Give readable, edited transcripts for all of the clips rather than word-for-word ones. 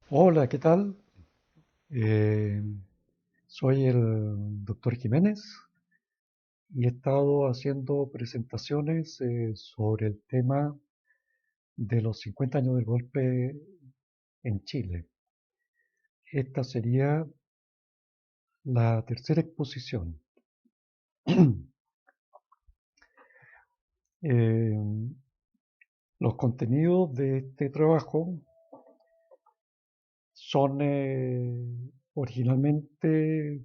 Hola, ¿qué tal? Eh, Soy el doctor Jiménez y he estado haciendo presentaciones sobre el tema de los 50 años del golpe en Chile. Esta sería la tercera exposición. Eh, los contenidos de este trabajo son originalmente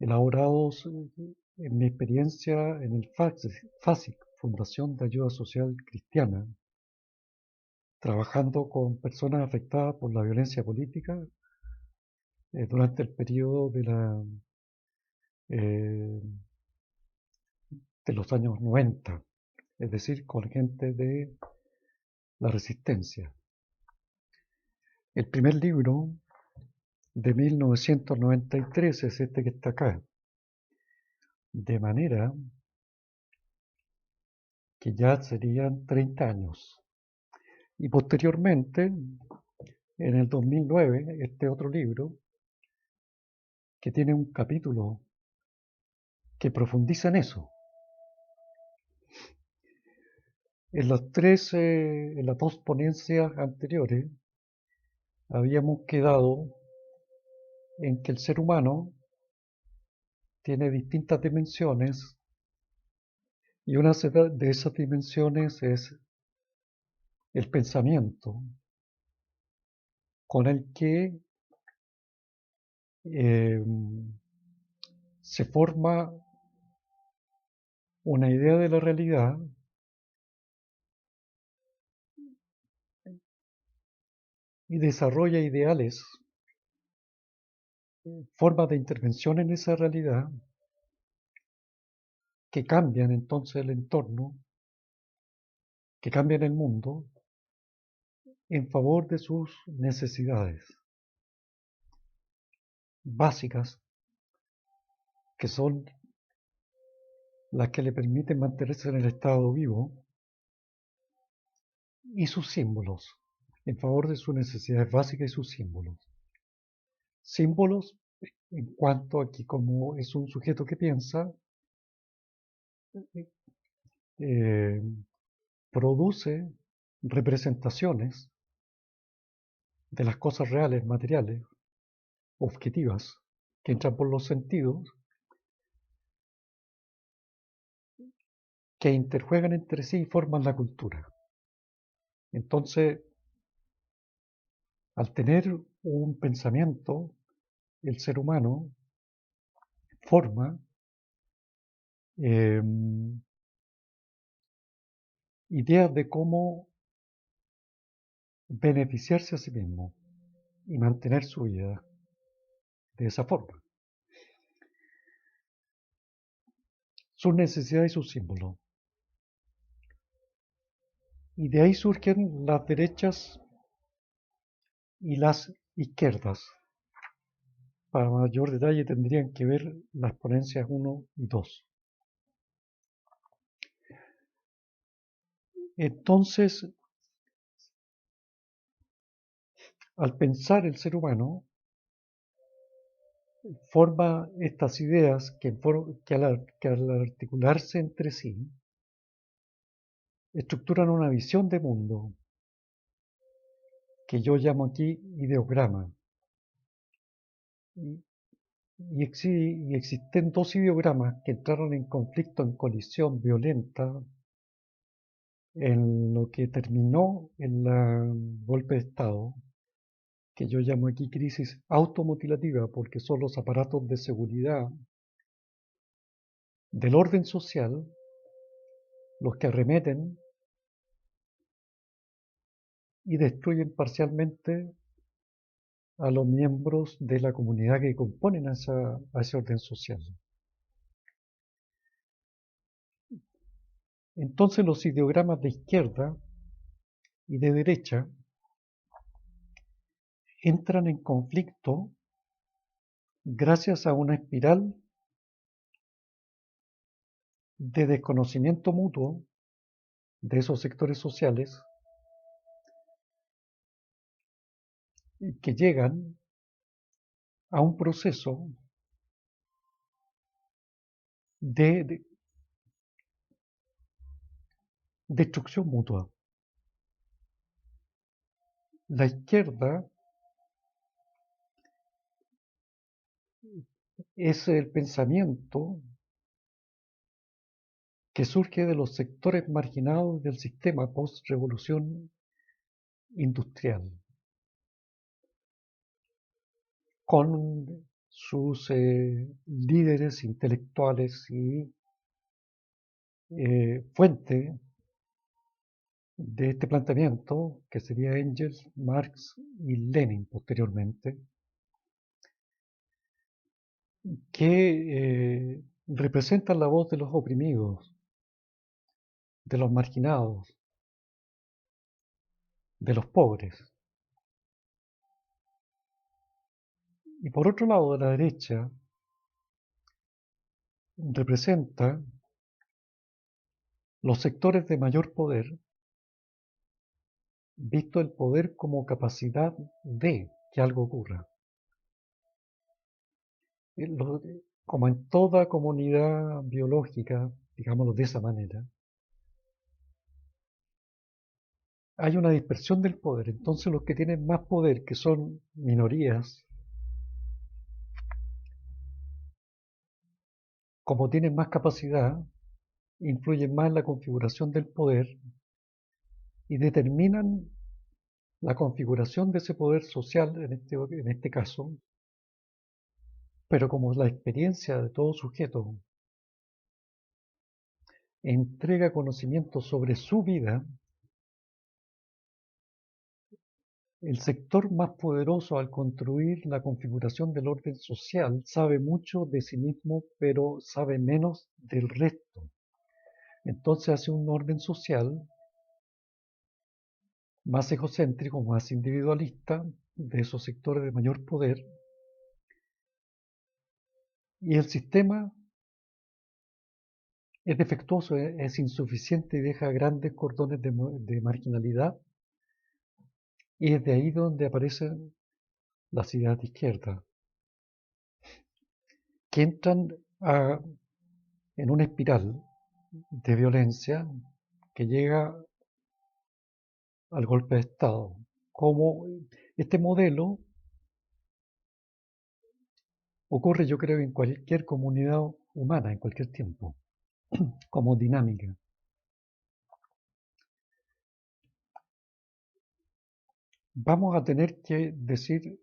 elaborados en mi experiencia en el FASIC, Fundación de Ayuda Social Cristiana, trabajando con personas afectadas por la violencia política durante el periodo eh, de los años 90, es decir, con gente de la resistencia. El primer libro de 1993 es este que está acá, de manera que ya serían 30 años. Y posteriormente, en el 2009, este otro libro, que tiene un capítulo que profundiza en eso. En las dos ponencias anteriores, habíamos quedado en que el ser humano tiene distintas dimensiones y una de esas dimensiones es el pensamiento, con el que eh, se forma una idea de la realidad y desarrolla ideales, formas de intervención en esa realidad que cambian entonces el entorno, que cambian el mundo en favor de sus necesidades básicas, que son las que le permiten mantenerse en el estado vivo, y sus símbolos, en favor de sus necesidades básicas y sus símbolos. Símbolos en cuanto a que como es un sujeto que piensa, eh, produce representaciones de las cosas reales, materiales, objetivas, que entran por los sentidos, que interjuegan entre sí y forman la cultura. Entonces, al tener un pensamiento, el ser humano forma eh, ideas de cómo beneficiarse a sí mismo y mantener su vida de esa forma. Sus necesidades y sus símbolos. Y de ahí surgen las derechas y las izquierdas. Para mayor detalle tendrían que ver las ponencias 1 y 2. Entonces, al pensar el ser humano, forma estas ideas que al articularse entre sí, estructuran una visión de mundo que yo llamo aquí ideograma. Y, y existen dos ideogramas que entraron en conflicto, en colisión violenta, en lo que terminó en el golpe de Estado, que yo llamo aquí crisis automutilativa, porque son los aparatos de seguridad del orden social los que arremeten y destruyen parcialmente a los miembros de la comunidad que componen a ese orden social. Entonces los ideogramas de izquierda y de derecha entran en conflicto gracias a una espiral de desconocimiento mutuo de esos sectores sociales que llegan a un proceso de destrucción mutua. La izquierda es el pensamiento que surge de los sectores marginados del sistema post-revolución industrial, con sus líderes intelectuales y fuente de este planteamiento, que sería Engels, Marx y Lenin posteriormente, que representan la voz de los oprimidos, de los marginados, de los pobres. Y por otro lado, la derecha representa los sectores de mayor poder, visto el poder como capacidad de que algo ocurra. Como en toda comunidad biológica, digámoslo de esa manera, hay una dispersión del poder. Entonces los que tienen más poder, que son minorías, como tienen más capacidad, influyen más en la configuración del poder y determinan la configuración de ese poder social en este caso, pero como la experiencia de todo sujeto entrega conocimiento sobre su vida, el sector más poderoso al construir la configuración del orden social sabe mucho de sí mismo, pero sabe menos del resto. Entonces hace un orden social más egocéntrico, más individualista, de esos sectores de mayor poder, y el sistema es defectuoso, es insuficiente y deja grandes cordones de marginalidad, y es de ahí donde aparecen las ideas de izquierda, que entran en una espiral de violencia que llega al golpe de Estado. Como este modelo ocurre, yo creo, en cualquier comunidad humana, en cualquier tiempo, como dinámica. Vamos a tener que decir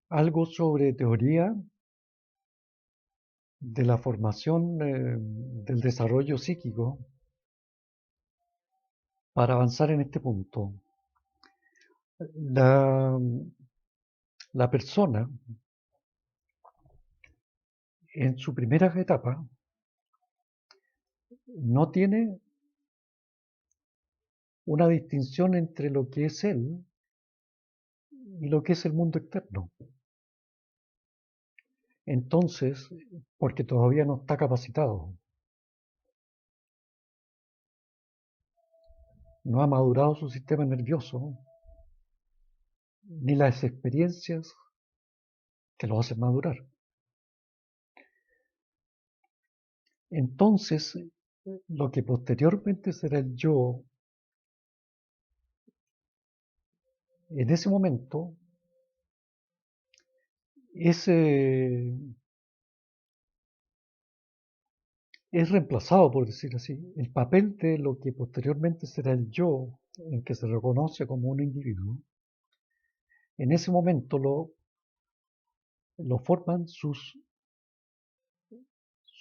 algo sobre teoría de la formación del desarrollo psíquico para avanzar en este punto. La, la persona en su primera etapa no tiene una distinción entre lo que es él y lo que es el mundo externo. Entonces, porque todavía no está capacitado, no ha madurado su sistema nervioso, ni las experiencias que lo hacen madurar. Entonces, lo que posteriormente será el yo, en ese momento, es reemplazado, por decir así. El papel de lo que posteriormente será el yo, en que se reconoce como un individuo, en ese momento lo forman su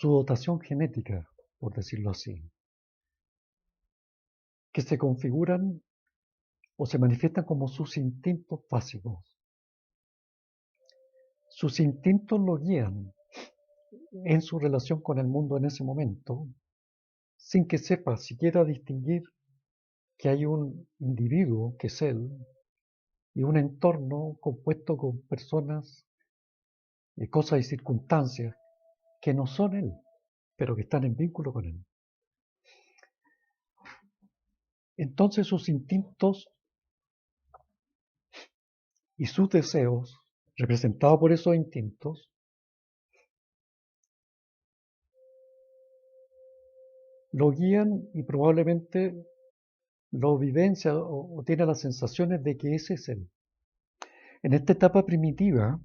dotación genética, por decirlo así, que se configuran o se manifiestan como sus instintos básicos. Sus instintos lo guían en su relación con el mundo en ese momento, sin que sepa siquiera distinguir que hay un individuo que es él y un entorno compuesto con personas, cosas y circunstancias que no son él, pero que están en vínculo con él. Entonces sus instintos y sus deseos, representados por esos instintos, lo guían y probablemente lo vivencia o tiene las sensaciones de que ese es él. En esta etapa primitiva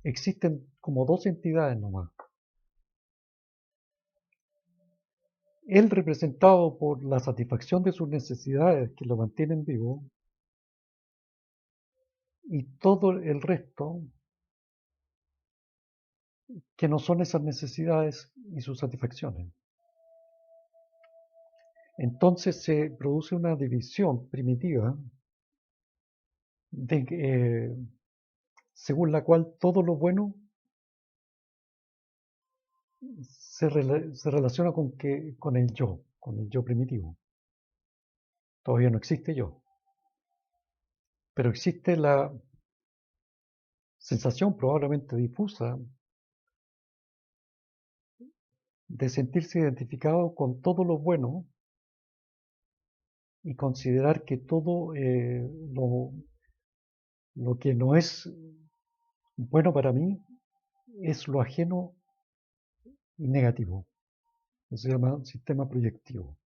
existen como dos entidades nomás. Él representado por la satisfacción de sus necesidades que lo mantienen vivo y todo el resto que no son esas necesidades y sus satisfacciones. Entonces se produce una división primitiva según la cual todo lo bueno se relaciona con el yo primitivo. Todavía no existe yo, pero existe la sensación probablemente difusa de sentirse identificado con todo lo bueno y considerar que todo lo que no es bueno para mí es lo ajeno y negativo. Eso se llama sistema proyectivo.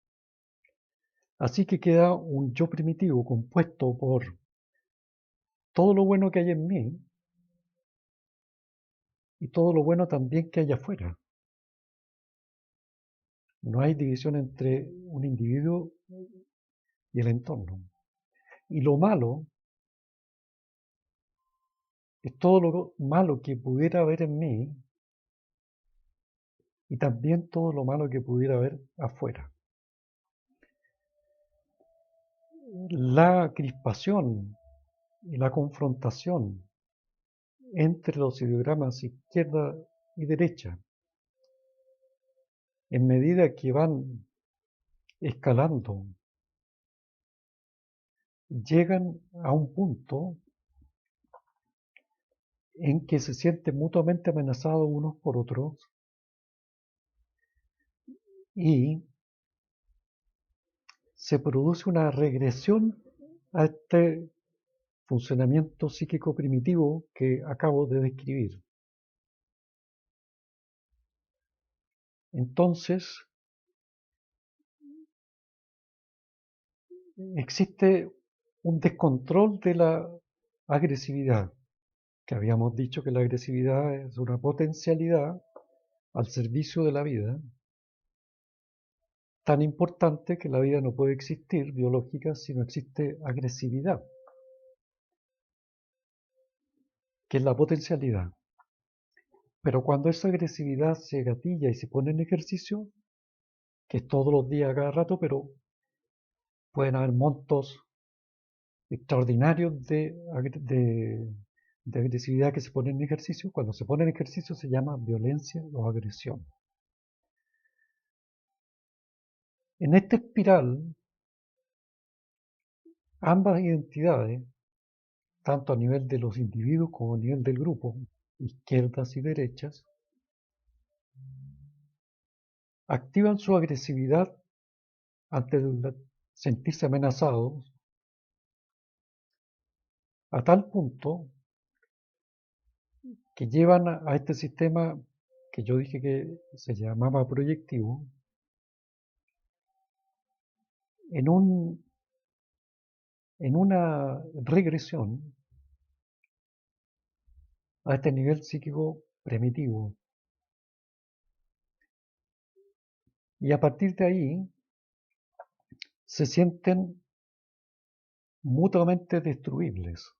Así que queda un yo primitivo compuesto por todo lo bueno que hay en mí y todo lo bueno también que hay afuera. No hay división entre un individuo y el entorno. Y lo malo es todo lo malo que pudiera haber en mí y también todo lo malo que pudiera haber afuera. La crispación y la confrontación entre los ideogramas izquierda y derecha, en medida que van escalando, llegan a un punto en que se sienten mutuamente amenazados unos por otros y se produce una regresión a este funcionamiento psíquico primitivo que acabo de describir. Entonces, existe un descontrol de la agresividad, que habíamos dicho que la agresividad es una potencialidad al servicio de la vida, tan importante que la vida no puede existir biológica si no existe agresividad, que es la potencialidad. Pero cuando esa agresividad se gatilla y se pone en ejercicio, que es todos los días, a cada rato, pero pueden haber montos extraordinarios de agresividad que se ponen en ejercicio. Cuando se pone en ejercicio se llama violencia o agresión. En esta espiral, ambas identidades, tanto a nivel de los individuos como a nivel del grupo, izquierdas y derechas, activan su agresividad ante sentirse amenazados a tal punto que llevan a este sistema que yo dije que se llamaba proyectivo en una regresión a este nivel psíquico primitivo. Y a partir de ahí se sienten mutuamente destruibles.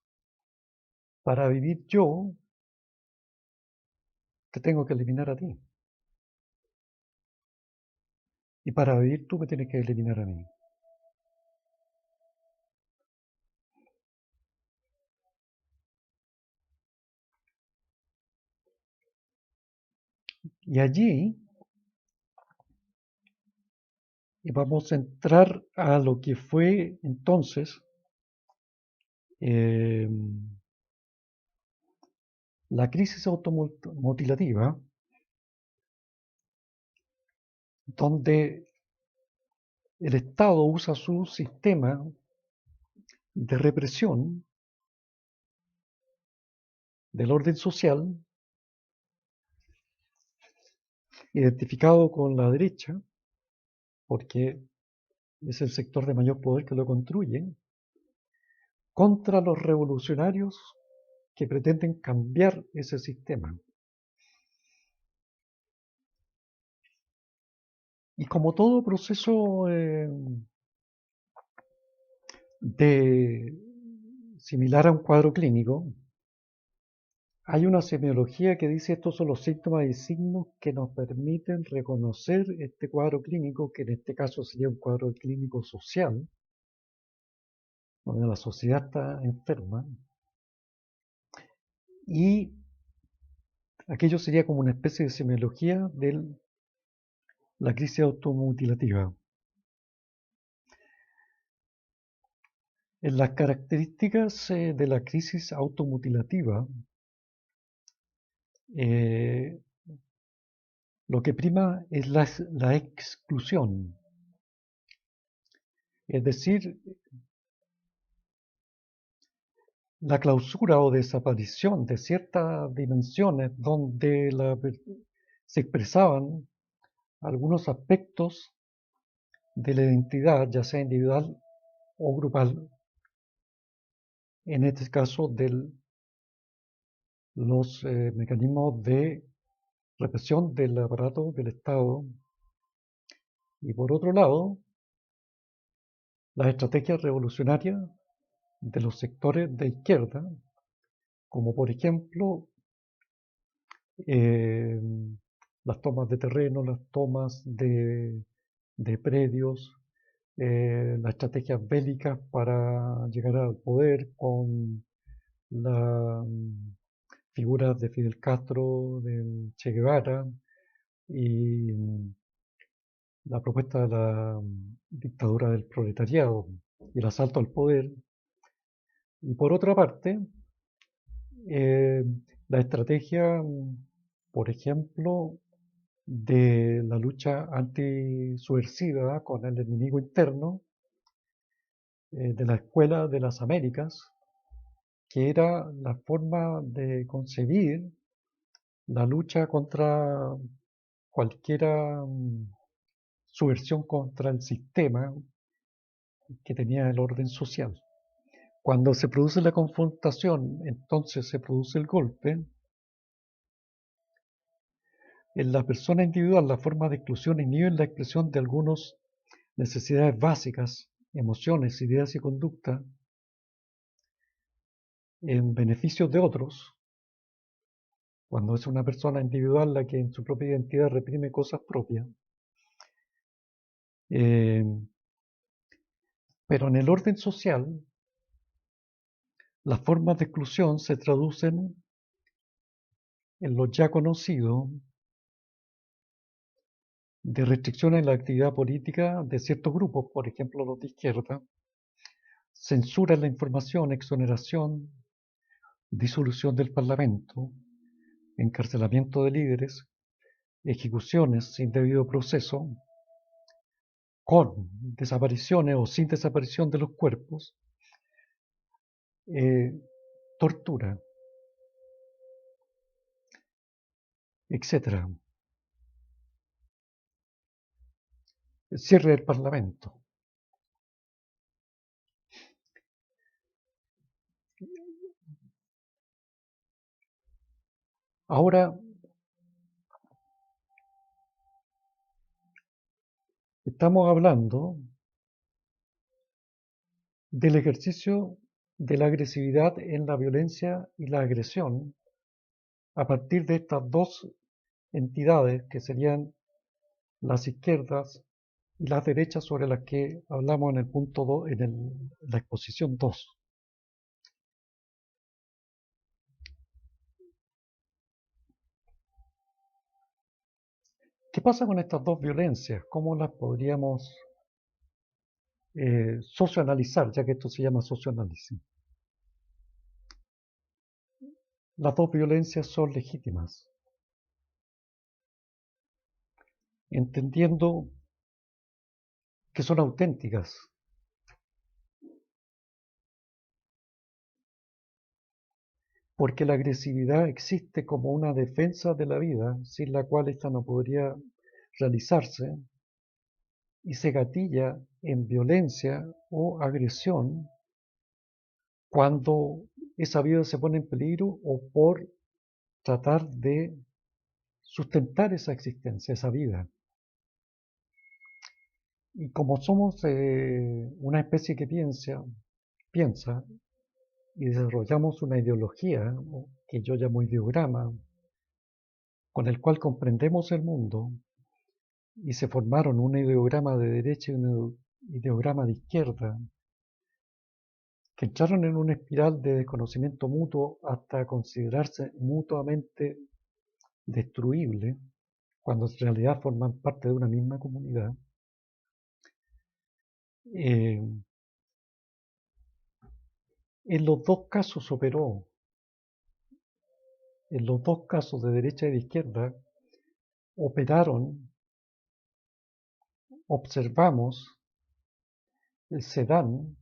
Para vivir yo, te tengo que eliminar a ti. Y para vivir tú me tienes que eliminar a mí. Y allí vamos a entrar a lo que fue entonces la crisis automutilativa, donde el Estado usa su sistema de represión del orden social, identificado con la derecha, porque es el sector de mayor poder que lo construye, contra los revolucionarios que pretenden cambiar ese sistema. Y como todo proceso similar a un cuadro clínico, hay una semiología que dice estos son los síntomas y signos que nos permiten reconocer este cuadro clínico, que en este caso sería un cuadro clínico social, donde la sociedad está enferma, y aquello sería como una especie de semiología de la crisis automutilativa. En las características de la crisis automutilativa, eh, lo que prima es la exclusión, es decir, la clausura o desaparición de ciertas dimensiones donde se expresaban algunos aspectos de la identidad, ya sea individual o grupal, en este caso de los mecanismos de represión del aparato del Estado, y por otro lado, las estrategias revolucionarias de los sectores de izquierda, como por ejemplo eh, las tomas de terreno, las tomas de predios, las estrategias bélicas para llegar al poder con la figuras de Fidel Castro, de Che Guevara y la propuesta de la dictadura del proletariado y el asalto al poder. Y por otra parte, eh, la estrategia, por ejemplo, de la lucha antisubversiva con el enemigo interno, de la Escuela de las Américas, que era la forma de concebir la lucha contra cualquier subversión contra el sistema que tenía el orden social. Cuando se produce la confrontación, entonces se produce el golpe. En la persona individual, la forma de exclusión inhibe la expresión de algunas necesidades básicas, emociones, ideas y conducta en beneficio de otros, cuando es una persona individual la que en su propia identidad reprime cosas propias. Eh, pero en el orden social, las formas de exclusión se traducen en lo ya conocido de restricciones en la actividad política de ciertos grupos, por ejemplo los de izquierda, censura en la información, exoneración, disolución del Parlamento, encarcelamiento de líderes, ejecuciones sin debido proceso, con desapariciones o sin desaparición de los cuerpos, eh, tortura, etcétera. Cierre del Parlamento. Ahora estamos hablando del ejercicio de la agresividad en la violencia y la agresión a partir de estas dos entidades que serían las izquierdas y las derechas sobre las que hablamos en el punto 2, en la exposición 2. ¿Qué pasa con estas dos violencias? ¿Cómo las podríamos socioanalizar, ya que esto se llama socioanálisis? Las dos violencias son legítimas, entendiendo que son auténticas, porque la agresividad existe como una defensa de la vida, sin la cual ésta no podría realizarse, y se gatilla en violencia o agresión cuando esa vida se pone en peligro o por tratar de sustentar esa existencia, esa vida. Y como somos una especie que piensa y desarrollamos una ideología, que yo llamo ideograma, con el cual comprendemos el mundo, y se formaron un ideograma de derecha y un ideograma de izquierda, que entraron en una espiral de desconocimiento mutuo hasta considerarse mutuamente destruibles, cuando en realidad forman parte de una misma comunidad. Eh, en los dos casos operó, en los dos casos de derecha y de izquierda, operaron, observamos, se dan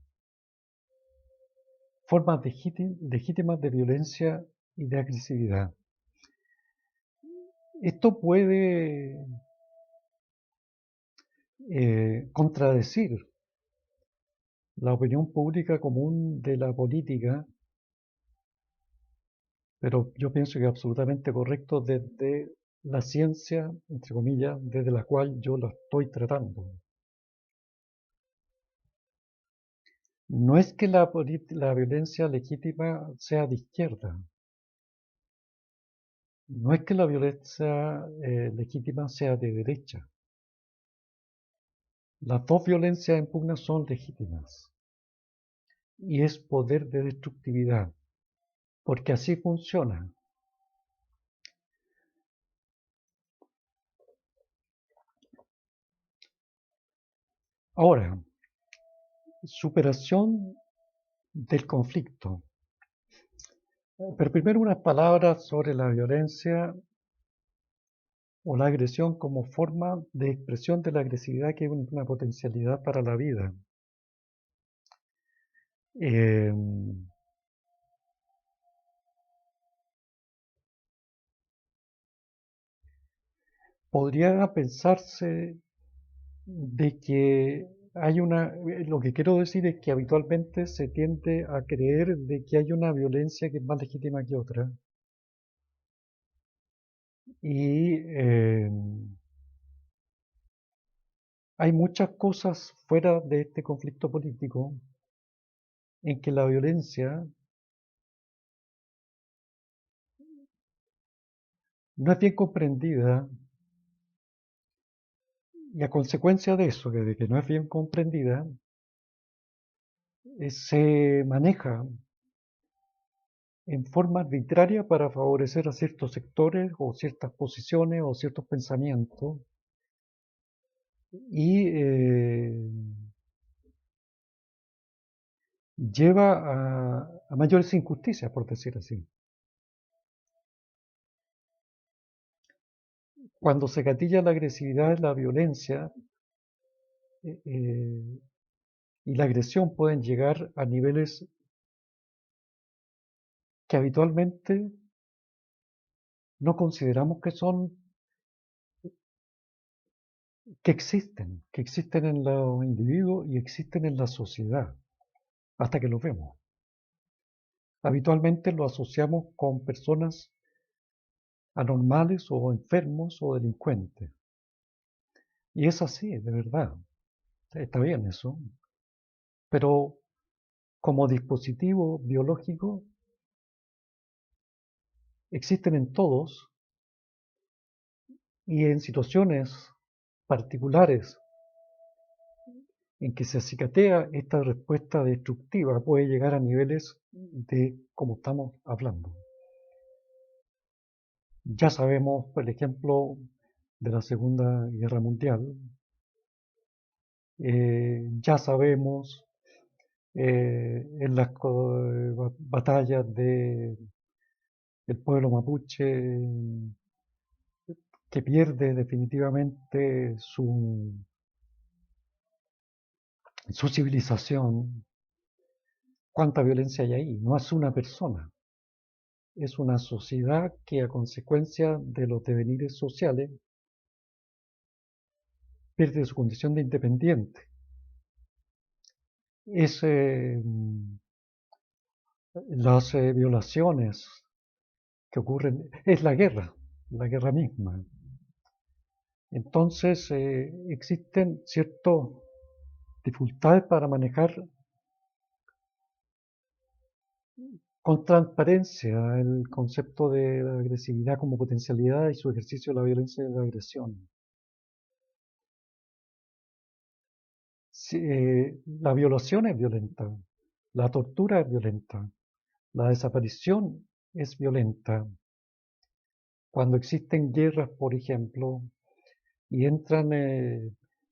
formas legítimas de violencia y de agresividad. Esto puede contradecir la opinión pública común de la política, pero yo pienso que es absolutamente correcto desde la ciencia, entre comillas, desde la cual yo lo estoy tratando. No es que la violencia legítima sea de izquierda, no es que la violencia legítima sea de derecha. Las dos violencias en pugna son legítimas y es poder de destructividad, porque así funciona. Ahora, superación del conflicto. Pero primero unas palabras sobre la violencia o la agresión como forma de expresión de la agresividad, que es una potencialidad para la vida. Eh, Podría pensarse de que lo que quiero decir es que habitualmente se tiende a creer de que hay una violencia que es más legítima que otra. Y hay muchas cosas fuera de este conflicto político en que la violencia no es bien comprendida, y a consecuencia de eso, de que no es bien comprendida, se maneja en forma arbitraria para favorecer a ciertos sectores o ciertas posiciones o ciertos pensamientos, y lleva a mayores injusticias, por decir así. Cuando se gatilla la agresividad, la violencia y la agresión pueden llegar a niveles que habitualmente no consideramos que existen en los individuos y existen en la sociedad, hasta que los vemos. Habitualmente lo asociamos con personas anormales o enfermos o delincuentes. Y es así, de verdad. Está bien eso. Pero como dispositivo biológico existen en todos, y en situaciones particulares en que se acicatea esta respuesta destructiva puede llegar a niveles de como estamos hablando. Ya sabemos, por ejemplo, de la Segunda Guerra Mundial, ya sabemos en las batallas del pueblo mapuche, que pierde definitivamente su civilización. ¿Cuánta violencia hay ahí? No es una persona, es una sociedad que a consecuencia de los devenires sociales pierde su condición de independiente. Es las violaciones que ocurren, es la guerra misma. Entonces existen ciertas dificultades para manejar con transparencia el concepto de la agresividad como potencialidad y su ejercicio de la violencia y la agresión. Si, la violación es violenta, la tortura es violenta, la desaparición es violenta. Cuando existen guerras, por ejemplo, y entran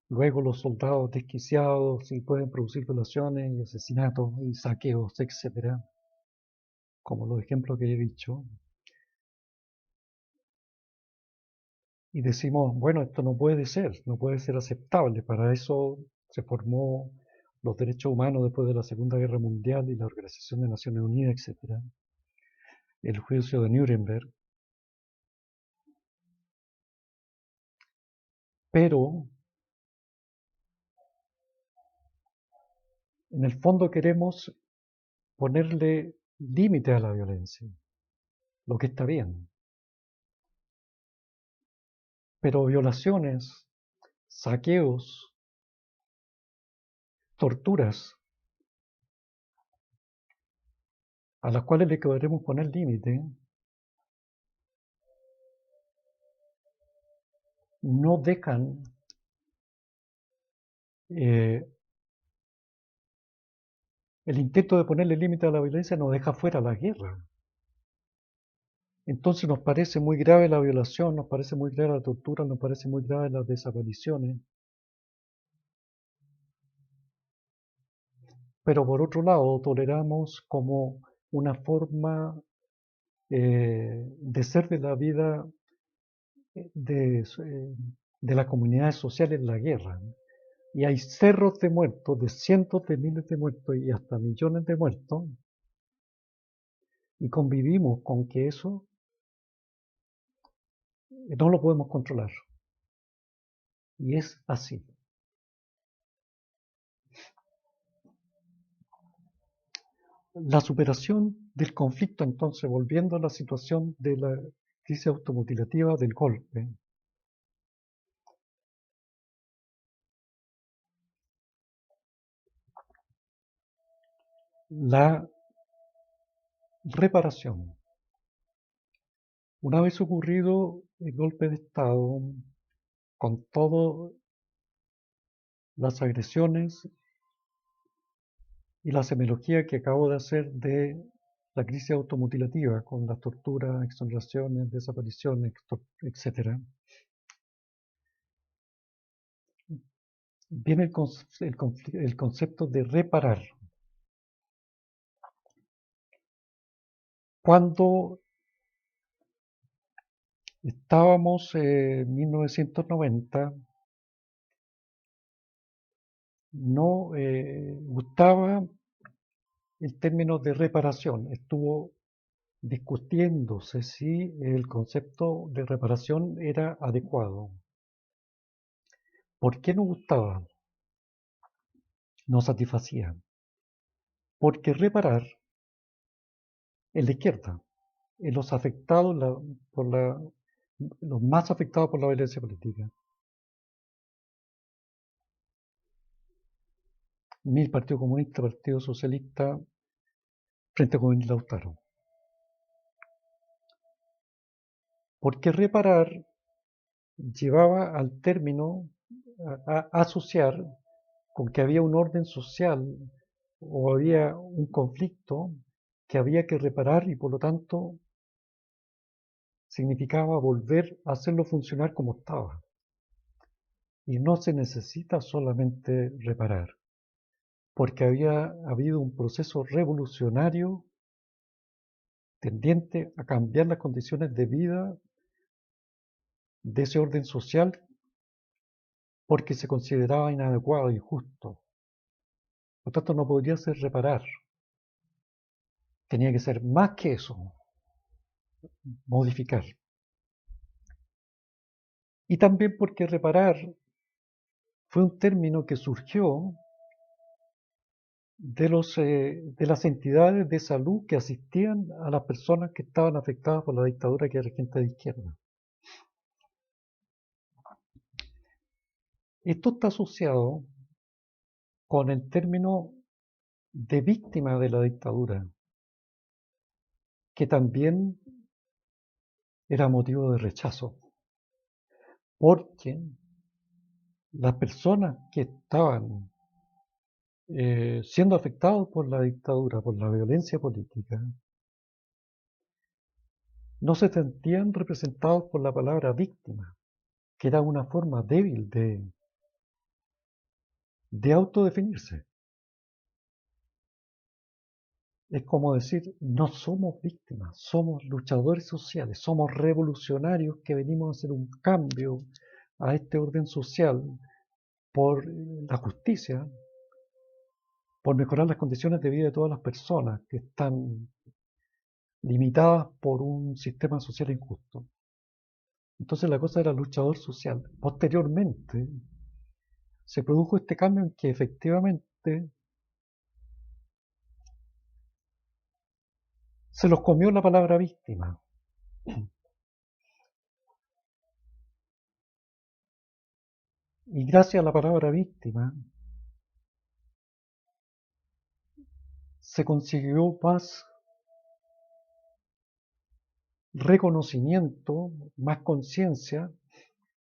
luego los soldados desquiciados y pueden producir violaciones y asesinatos y saqueos, etcétera, como los ejemplos que he dicho, y decimos, bueno, esto no puede ser, no puede ser aceptable. Para eso se formó los derechos humanos después de la Segunda Guerra Mundial y la Organización de Naciones Unidas, etcétera, el juicio de Nuremberg. Pero en el fondo queremos ponerle límite a la violencia, lo que está bien. Pero violaciones, saqueos, torturas, a las cuales le queremos poner límite, no dejan eh, el intento de ponerle límite a la violencia no deja fuera la guerra. Entonces nos parece muy grave la violación, nos parece muy grave la tortura, nos parece muy grave las desapariciones. Pero por otro lado toleramos como una forma de ser de la vida de las comunidades sociales la guerra. Y hay cerros de muertos, de cientos de miles de muertos y hasta millones de muertos, y convivimos con que eso no lo podemos controlar. Y es así. La superación del conflicto, entonces, volviendo a la situación de la crisis automutilativa del golpe, la reparación. Una vez ocurrido el golpe de Estado, con todas las agresiones y la semiología que acabo de hacer de la crisis automutilativa, con las torturas, exoneraciones, desapariciones, etc., viene el concepto de reparar. Cuando estábamos en 1990, no gustaba el término de reparación. Estuvo discutiéndose si el concepto de reparación era adecuado. ¿Por qué no gustaba? No satisfacía. Porque reparar en la izquierda, en los afectados los más afectados por la violencia política. Ni el Partido Comunista, Partido Socialista, Frente Común Lautaro. Porque reparar llevaba al término a asociar con que había un orden social o había un conflicto que había que reparar y por lo tanto significaba volver a hacerlo funcionar como estaba. Y no se necesita solamente reparar, porque había habido un proceso revolucionario tendiente a cambiar las condiciones de vida de ese orden social porque se consideraba inadecuado e injusto. Por tanto, no podría ser reparar. Tenía que ser más que eso. modificar. Y también porque reparar fue un término que surgió de las entidades de salud que asistían a las personas que estaban afectadas por la dictadura, que era gente de izquierda. Esto está asociado con el término de víctima de la dictadura, que también era motivo de rechazo, porque las personas que estaban siendo afectados por la dictadura, por la violencia política, no se sentían representados por la palabra víctima, que era una forma débil de autodefinirse. Es como decir, no somos víctimas, somos luchadores sociales, somos revolucionarios que venimos a hacer un cambio a este orden social por la justicia, por mejorar las condiciones de vida de todas las personas que están limitadas por un sistema social injusto. Entonces la cosa era luchador social. Posteriormente se produjo este cambio en que efectivamente se los comió la palabra víctima. Y gracias a la palabra víctima se consiguió más reconocimiento, más conciencia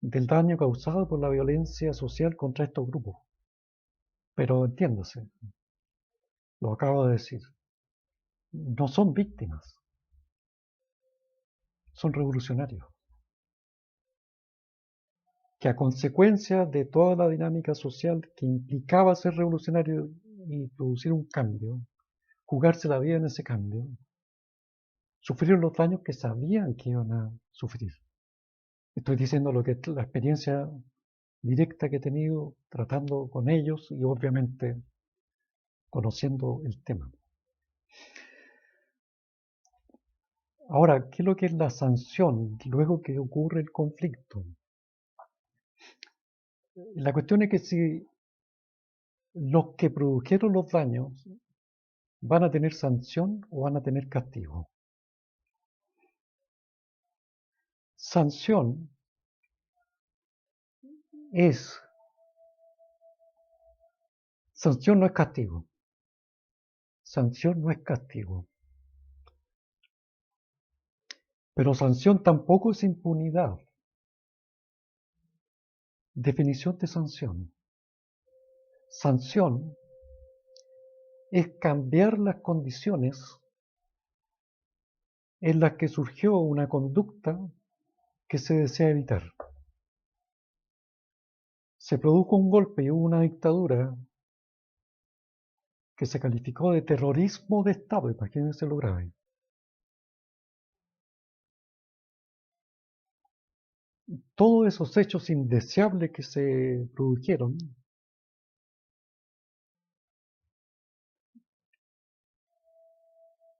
del daño causado por la violencia social contra estos grupos. Pero entiéndase, lo acabo de decir, no son víctimas, son revolucionarios, que a consecuencia de toda la dinámica social que implicaba ser revolucionario y producir un cambio, jugarse la vida en ese cambio, sufrieron los daños que sabían que iban a sufrir. Estoy diciendo lo que la experiencia directa que he tenido tratando con ellos y obviamente conociendo el tema. Ahora, ¿qué es lo que es la sanción luego que ocurre el conflicto? La cuestión es que si los que produjeron los daños van a tener sanción o van a tener castigo. Sanción es, sanción no es castigo. Sanción no es castigo. Pero sanción tampoco es impunidad. Definición de sanción. Sanción es cambiar las condiciones en las que surgió una conducta que se desea evitar. Se produjo un golpe y hubo una dictadura que se calificó de terrorismo de Estado, imagínense lo grave. Todos esos hechos indeseables que se produjeron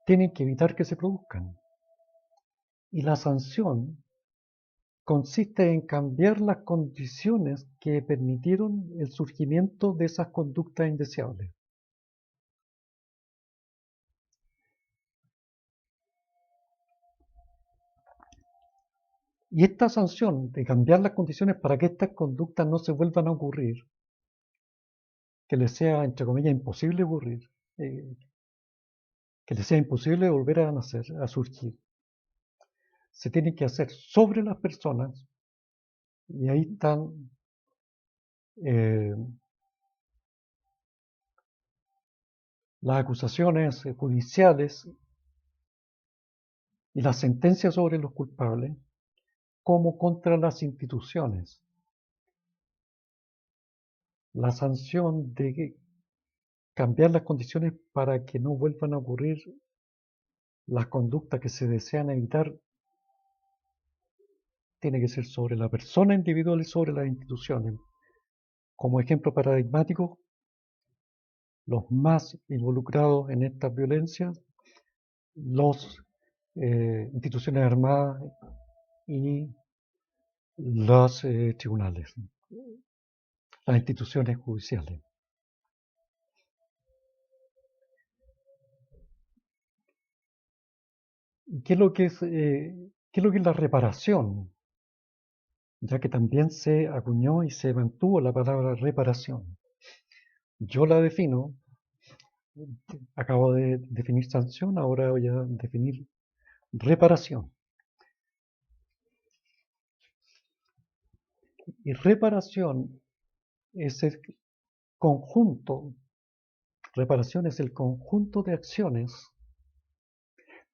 tienen que evitar que se produzcan. Y la sanción consiste en cambiar las condiciones que permitieron el surgimiento de esas conductas indeseables. Y esta sanción de cambiar las condiciones para que estas conductas no se vuelvan a ocurrir, que les sea, entre comillas, imposible ocurrir, que les sea imposible volver a nacer, a surgir, se tiene que hacer sobre las personas, y ahí están eh, las acusaciones judiciales y las sentencias sobre los culpables, como contra las instituciones. La sanción de cambiar las condiciones para que no vuelvan a ocurrir las conductas que se desean evitar tiene que ser sobre la persona individual y sobre las instituciones. Como ejemplo paradigmático, los más involucrados en estas violencias, los instituciones armadas y los tribunales, las instituciones judiciales. ¿Qué es lo que es, qué es lo que es la reparación? Ya que también se acuñó y se mantuvo la palabra reparación. Yo la defino, acabo de definir sanción, ahora voy a definir reparación. Y reparación es el conjunto, reparación es el conjunto de acciones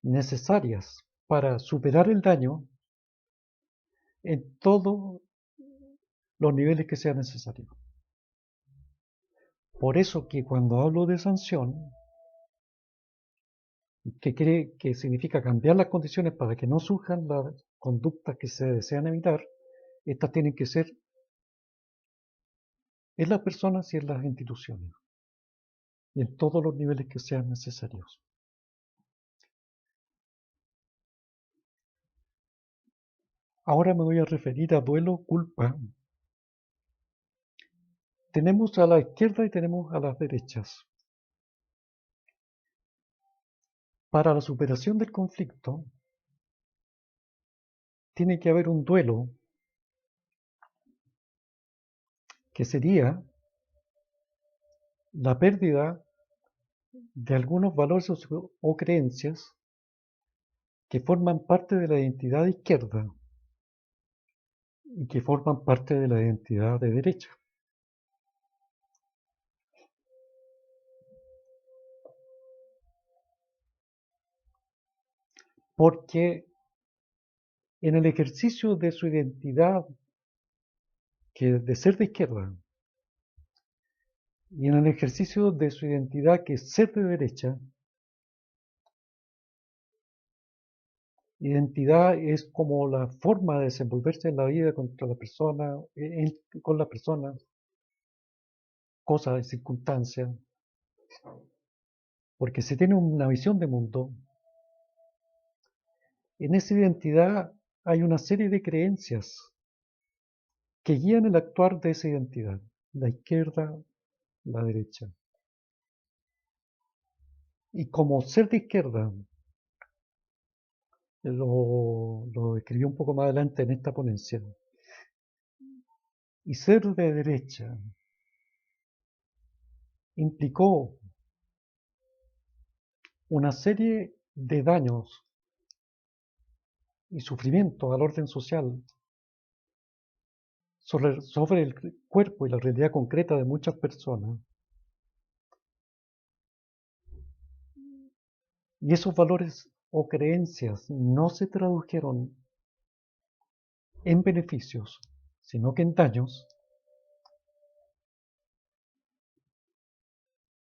necesarias para superar el daño en todos los niveles que sea necesario. Por eso que cuando hablo de sanción, que significa cambiar las condiciones para que no surjan las conductas que se desean evitar, estas tienen que ser en las personas y en las instituciones, y en todos los niveles que sean necesarios. Ahora me voy a referir a duelo, culpa. Tenemos a la izquierda y tenemos a las derechas. Para la superación del conflicto, tiene que haber un duelo, que sería la pérdida de algunos valores o creencias que forman parte de la identidad de izquierda y que forman parte de la identidad de derecha. Porque en el ejercicio de su identidad de ser de izquierda y en el ejercicio de su identidad que es ser de derecha, identidad es como la forma de desenvolverse en la vida contra la persona, con las personas, cosas, circunstancias, porque se tiene una visión de mundo. En esa identidad hay una serie de creencias que guían el actuar de esa identidad, la izquierda, la derecha. Y como ser de izquierda, lo escribí un poco más adelante en esta ponencia, y ser de derecha implicó una serie de daños y sufrimiento al orden social sobre el cuerpo y la realidad concreta de muchas personas. Y esos valores o creencias no se tradujeron en beneficios, sino que en daños.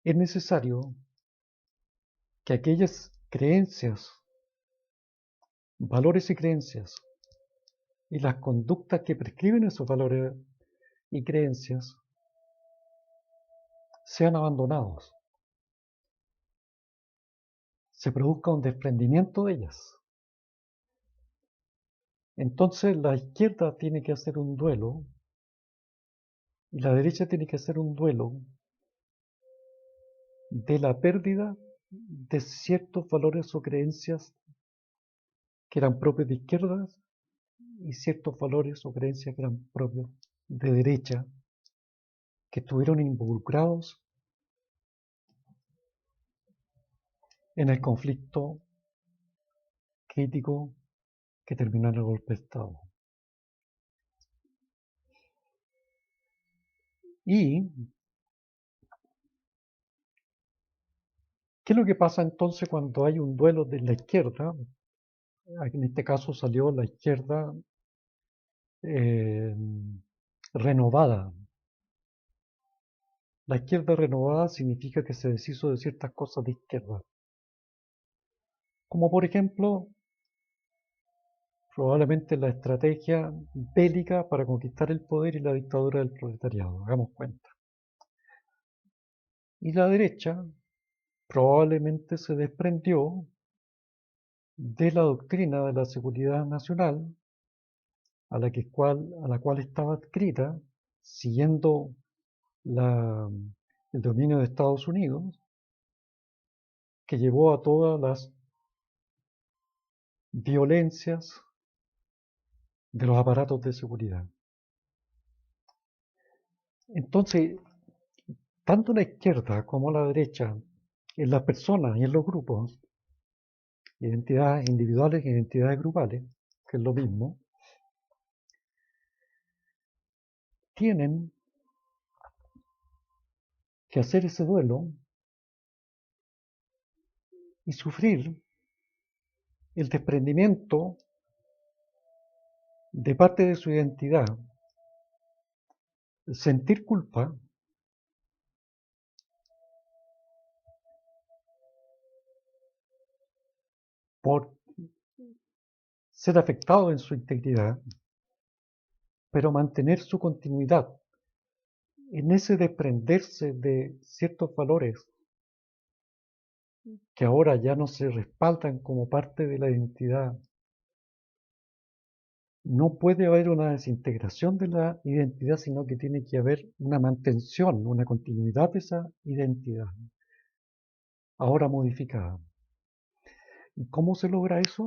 Es necesario que aquellas creencias, valores y creencias, y las conductas que prescriben esos valores y creencias sean abandonados, se produzca un desprendimiento de ellas. Entonces la izquierda tiene que hacer un duelo y la derecha tiene que hacer un duelo de la pérdida de ciertos valores o creencias que eran propios de izquierdas y ciertos valores o creencias que eran propios de derecha, que estuvieron involucrados en el conflicto crítico que terminó en el golpe de Estado. ¿Y qué es lo que pasa entonces cuando hay un duelo de la izquierda? En este caso salió la izquierda eh, renovada. La izquierda renovada significa que se deshizo de ciertas cosas de izquierda, como por ejemplo probablemente la estrategia bélica para conquistar el poder y la dictadura del proletariado, hagamos cuenta. Y la derecha probablemente se desprendió de la doctrina de la seguridad nacional a la cual estaba adscrita, siguiendo el dominio de Estados Unidos, que llevó a todas las violencias de los aparatos de seguridad. Entonces, tanto la izquierda como la derecha, en las personas y en los grupos, identidades individuales e identidades grupales, que es lo mismo, tienen que hacer ese duelo y sufrir el desprendimiento de parte de su identidad, sentir culpa por ser afectado en su integridad, pero mantener su continuidad en ese desprenderse de ciertos valores que ahora ya no se respaldan como parte de la identidad. No puede haber una desintegración de la identidad, sino que tiene que haber una mantención, una continuidad de esa identidad, ahora modificada. ¿Y cómo se logra eso?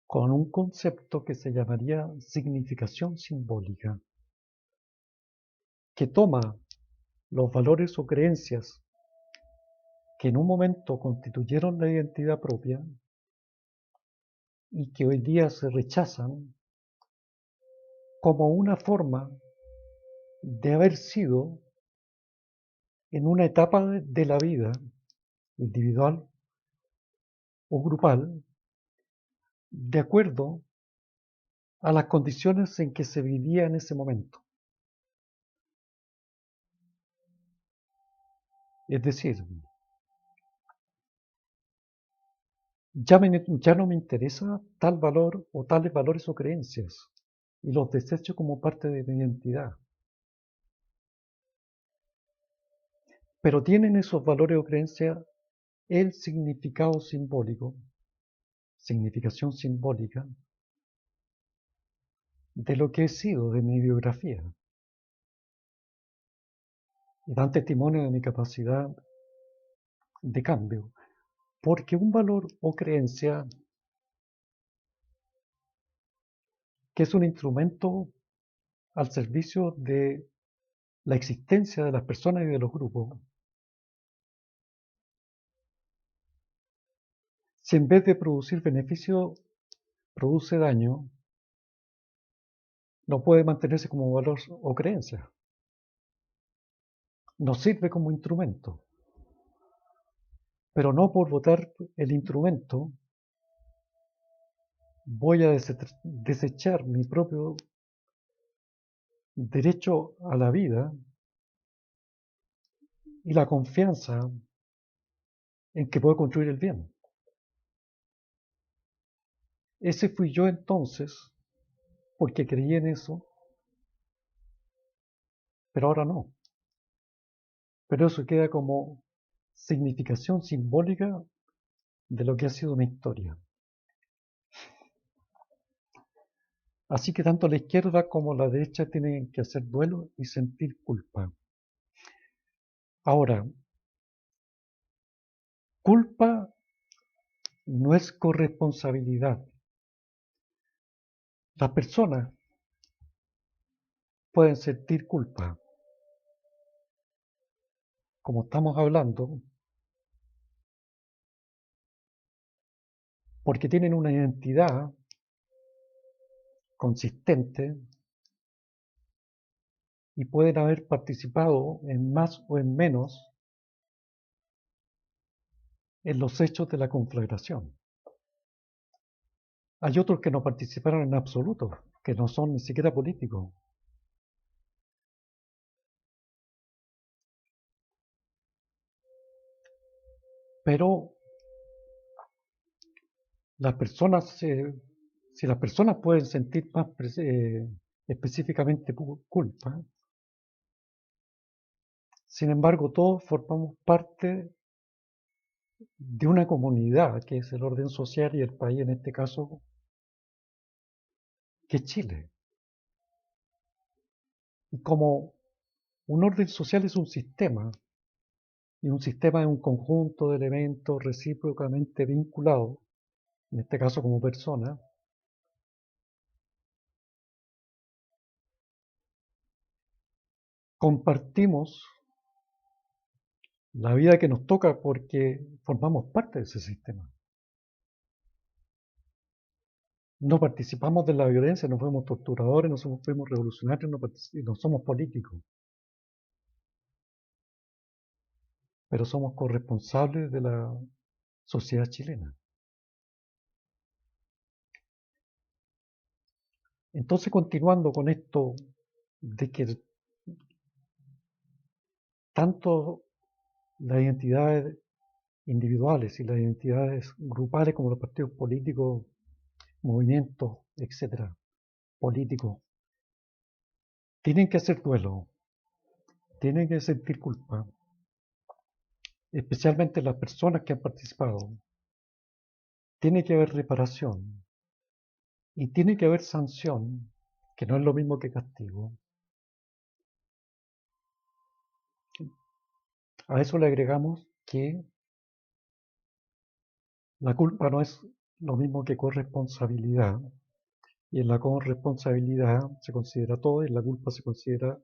Con un concepto que se llamaría significación simbólica, que toma los valores o creencias que en un momento constituyeron la identidad propia y que hoy día se rechazan como una forma de haber sido en una etapa de la vida individual o grupal de acuerdo a las condiciones en que se vivía en ese momento. Es decir, ya no me interesa tal valor o tales valores o creencias y los desecho como parte de mi identidad. Pero tienen esos valores o creencias el significado simbólico, significación simbólica de lo que he sido, de mi biografía. Y dan testimonio de mi capacidad de cambio. Porque un valor o creencia que es un instrumento al servicio de la existencia de las personas y de los grupos, si en vez de producir beneficio produce daño, no puede mantenerse como valor o creencia. Nos sirve como instrumento, pero no por votar el instrumento voy a desechar mi propio derecho a la vida y la confianza en que puedo construir el bien. Ese fui yo entonces, porque creí en eso, pero ahora no. Pero eso queda como significación simbólica de lo que ha sido mi historia. Así que tanto la izquierda como la derecha tienen que hacer duelo y sentir culpa. Ahora, culpa no es corresponsabilidad. Las personas pueden sentir culpa, como estamos hablando, porque tienen una identidad consistente y pueden haber participado en más o en menos en los hechos de la conflagración. Hay otros que no participaron en absoluto, que no son ni siquiera políticos. Pero las personas, si las personas pueden sentir más específicamente culpa, sin embargo todos formamos parte de una comunidad, que es el orden social y el país en este caso, que es Chile. Y como un orden social es un sistema, y un sistema es un conjunto de elementos recíprocamente vinculados, en este caso como persona, compartimos la vida que nos toca porque formamos parte de ese sistema. No participamos de la violencia, no fuimos torturadores, no fuimos revolucionarios, no somos políticos, pero somos corresponsables de la sociedad chilena. Entonces, continuando con esto de que tanto las identidades individuales y las identidades grupales como los partidos políticos, movimientos, etcétera, políticos, tienen que hacer duelo, tienen que sentir culpa, especialmente las personas que han participado. Tiene que haber reparación y tiene que haber sanción, que no es lo mismo que castigo. A eso le agregamos que la culpa no es lo mismo que corresponsabilidad, y en la corresponsabilidad se considera todo y en la culpa se considera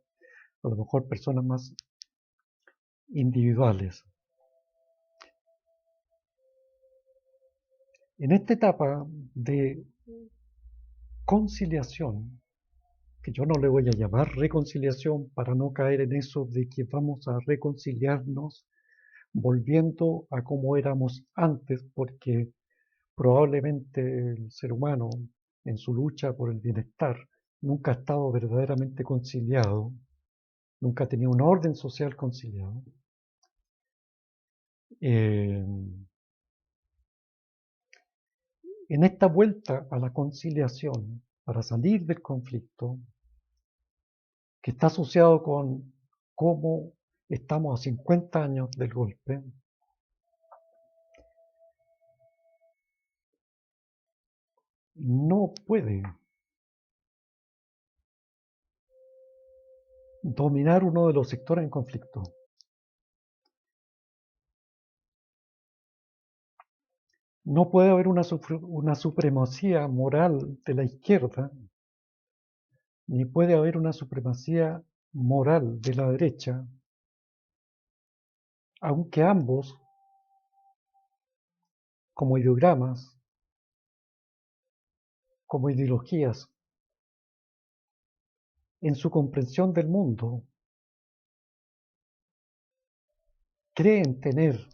a lo mejor personas más individuales. En esta etapa de conciliación, que yo no le voy a llamar reconciliación para no caer en eso de que vamos a reconciliarnos volviendo a como éramos antes, porque probablemente el ser humano en su lucha por el bienestar nunca ha estado verdaderamente conciliado, nunca ha tenido un orden social conciliado. Eh, en esta vuelta a la conciliación, para salir del conflicto, que está asociado con cómo estamos a 50 años del golpe, no puede dominar uno de los sectores en conflicto. No puede haber una supremacía moral de la izquierda, ni puede haber una supremacía moral de la derecha, aunque ambos, como ideogramas, como ideologías, en su comprensión del mundo, creen tener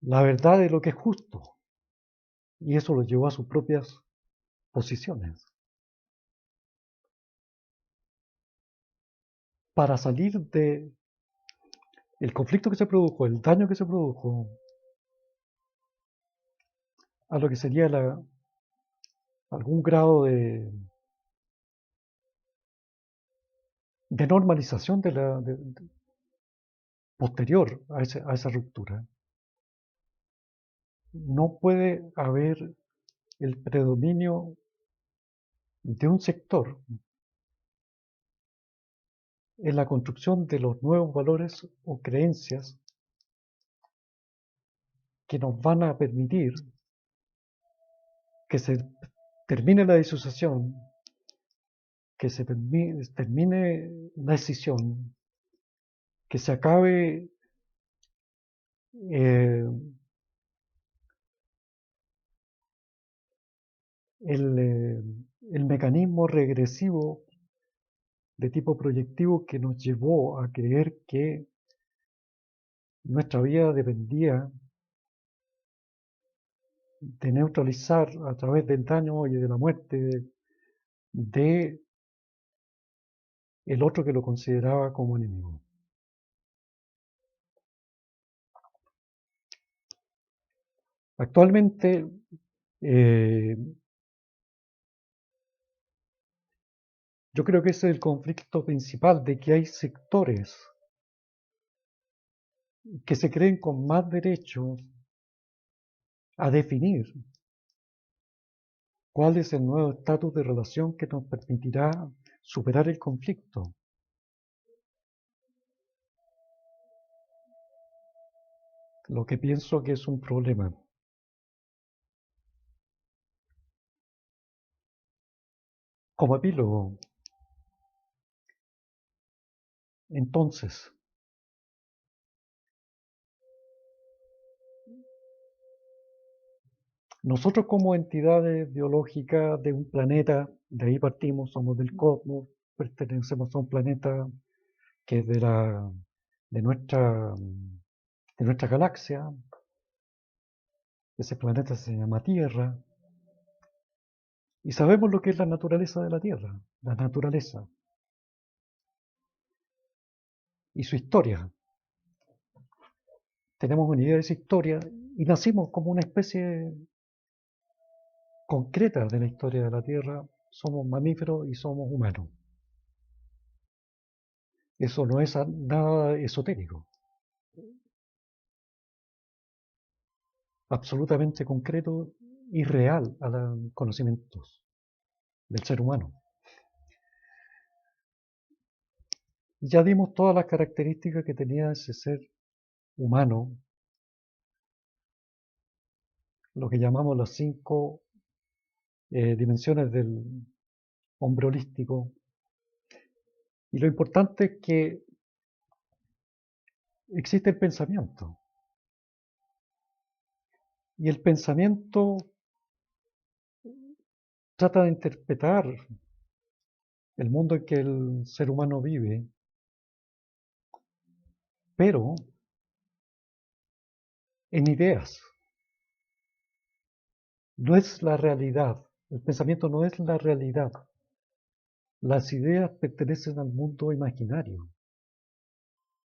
la verdad de lo que es justo, y eso los llevó a sus propias posiciones. Para salir de el conflicto que se produjo, el daño que se produjo, a lo que sería algún grado de normalización posterior a esa ruptura. No puede haber el predominio de un sector en la construcción de los nuevos valores o creencias que nos van a permitir que se termine la disociación, que se termine la escisión, que se acabe eh, el mecanismo regresivo de tipo proyectivo que nos llevó a creer que nuestra vida dependía de neutralizar a través del daño y de la muerte de el otro que lo consideraba como enemigo. Actualmente, eh, yo creo que ese es el conflicto principal, de que hay sectores que se creen con más derecho a definir cuál es el nuevo estatus de relación que nos permitirá superar el conflicto. Lo que pienso que es un problema. Como epílogo, entonces, nosotros como entidades biológicas de un planeta, de ahí partimos, somos del cosmos, pertenecemos a un planeta que es de nuestra, de nuestra galaxia, ese planeta se llama Tierra, y sabemos lo que es la naturaleza de la Tierra, la naturaleza y su historia. Tenemos una idea de esa historia y nacimos como una especie concreta de la historia de la Tierra. Somos mamíferos y somos humanos. Eso no es nada esotérico, absolutamente concreto y real a los conocimientos del ser humano. Y ya dimos todas las características que tenía ese ser humano, lo que llamamos las 5 dimensiones del hombre holístico. Y lo importante es que existe el pensamiento. Y el pensamiento trata de interpretar el mundo en que el ser humano vive, pero en ideas. No es la realidad. El pensamiento no es la realidad. Las ideas pertenecen al mundo imaginario.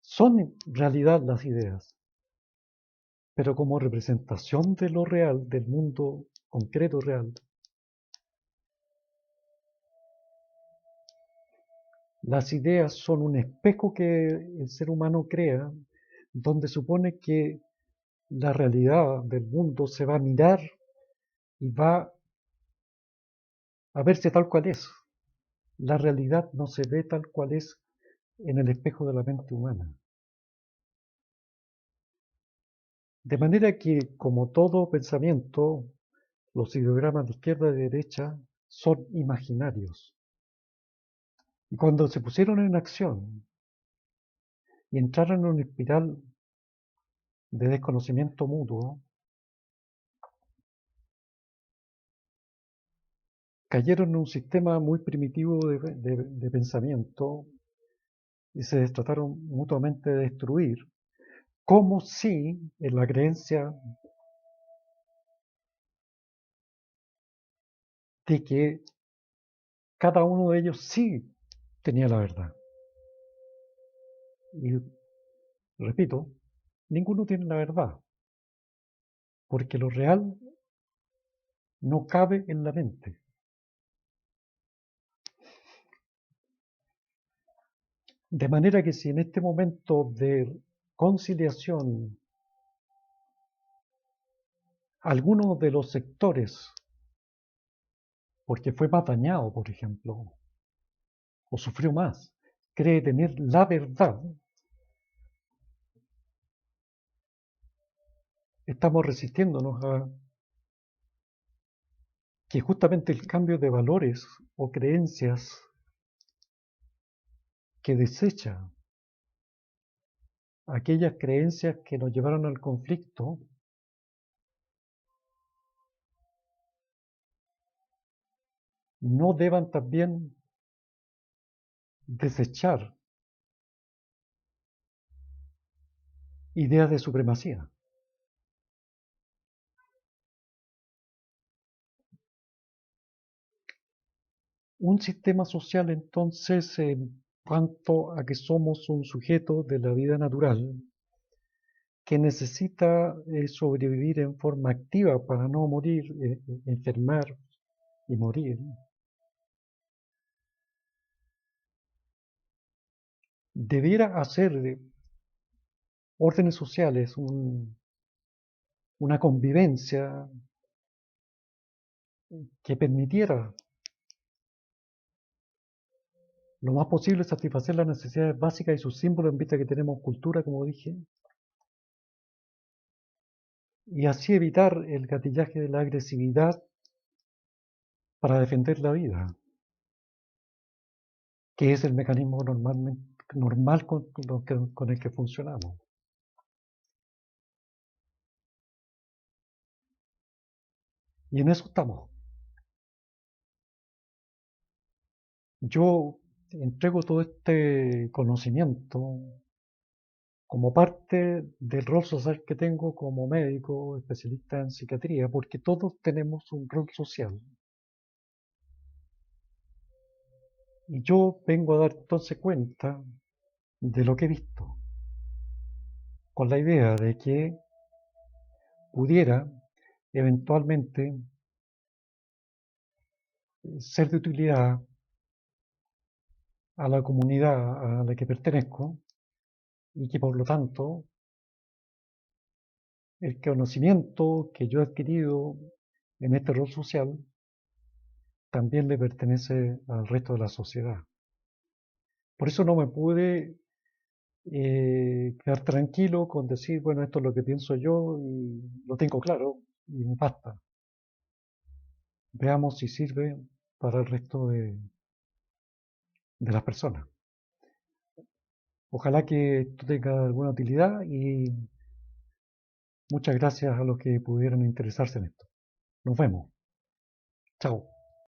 Son en realidad las ideas, pero como representación de lo real, del mundo concreto real. Las ideas son un espejo que el ser humano crea, donde supone que la realidad del mundo se va a mirar y va a verse tal cual es. La realidad no se ve tal cual es en el espejo de la mente humana. De manera que, como todo pensamiento, los ideogramas de izquierda y derecha son imaginarios. Y cuando se pusieron en acción y entraron en una espiral de desconocimiento mutuo, cayeron en un sistema muy primitivo de pensamiento y se trataron mutuamente de destruir, como si en la creencia de que cada uno de ellos sí tenía la verdad. Y repito, ninguno tiene la verdad, porque lo real no cabe en la mente. De manera que si en este momento de conciliación alguno de los sectores, porque fue más dañado, por ejemplo, o sufrió más, cree tener la verdad, estamos resistiéndonos a que justamente el cambio de valores o creencias que desecha aquellas creencias que nos llevaron al conflicto, no deban también desechar ideas de supremacía. Un sistema social entonces, en cuanto a que somos un sujeto de la vida natural, que necesita sobrevivir en forma activa para no morir, enfermar y morir, debiera hacer órdenes sociales, una convivencia que permitiera lo más posible satisfacer las necesidades básicas y sus símbolos en vista que tenemos cultura, como dije, y así evitar el gatillaje de la agresividad para defender la vida, que es el mecanismo normal con el que funcionamos. Y en eso estamos. Yo entrego todo este conocimiento como parte del rol social que tengo como médico especialista en psiquiatría, porque todos tenemos un rol social. Y yo vengo a dar entonces cuenta de lo que he visto, con la idea de que pudiera eventualmente ser de utilidad a la comunidad a la que pertenezco y que por lo tanto el conocimiento que yo he adquirido en este rol social también le pertenece al resto de la sociedad. Por eso no me pude quedar tranquilo con decir, bueno, esto es lo que pienso yo y lo tengo claro y me basta. Veamos si sirve para el resto de las personas. Ojalá que esto tenga alguna utilidad y muchas gracias a los que pudieron interesarse en esto. Nos vemos. Chao.